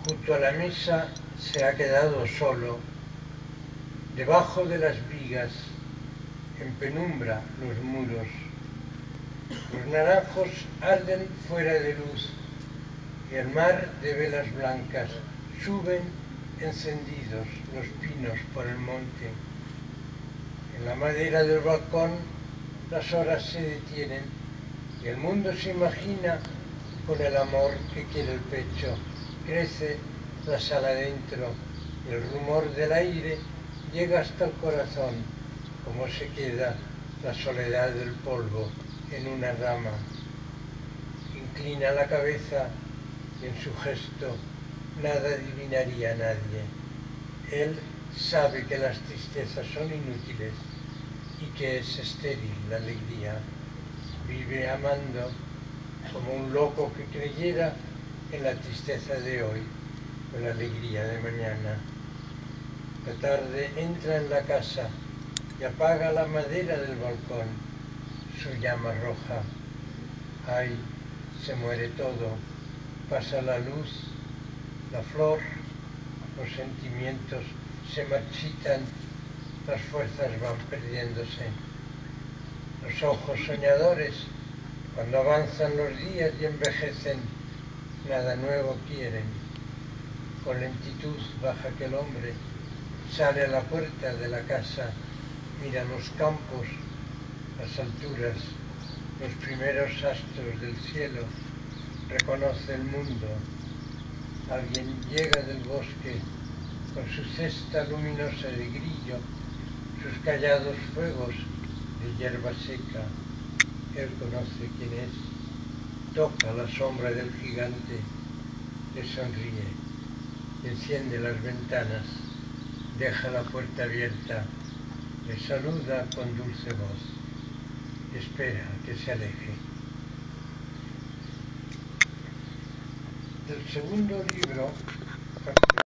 Junto a la mesa se ha quedado solo, debajo de las vigas, en penumbra los muros. Los naranjos arden fuera de luz y el mar de velas blancas suben encendidos los pinos por el monte. En la madera del balcón las horas se detienen y el mundo se imagina con el amor que quiere el pecho. Crece la sala adentro y el rumor del aire llega hasta el corazón, como se queda la soledad del polvo en una rama. Inclina la cabeza y en su gesto nada adivinaría nadie. Él sabe que las tristezas son inútiles y que es estéril la alegría. Vive amando como un loco que creyera en la tristeza de hoy o la alegría de mañana. La tarde entra en la casa y apaga la madera del balcón, su llama roja. Ay, se muere todo, pasa la luz, la flor, los sentimientos se marchitan, las fuerzas van perdiéndose. Los ojos soñadores, cuando avanzan los días y envejecen, nada nuevo quieren. Con lentitud baja aquel hombre, sale a la puerta de la casa, mira los campos, las alturas, los primeros astros del cielo, reconoce el mundo. Alguien llega del bosque con su cesta luminosa de grillo, sus callados fuegos de hierba seca. Él conoce quién es, toca la sombra del gigante, le sonríe, enciende las ventanas, deja la puerta abierta, le saluda con dulce voz, espera que se aleje. Del segundo libro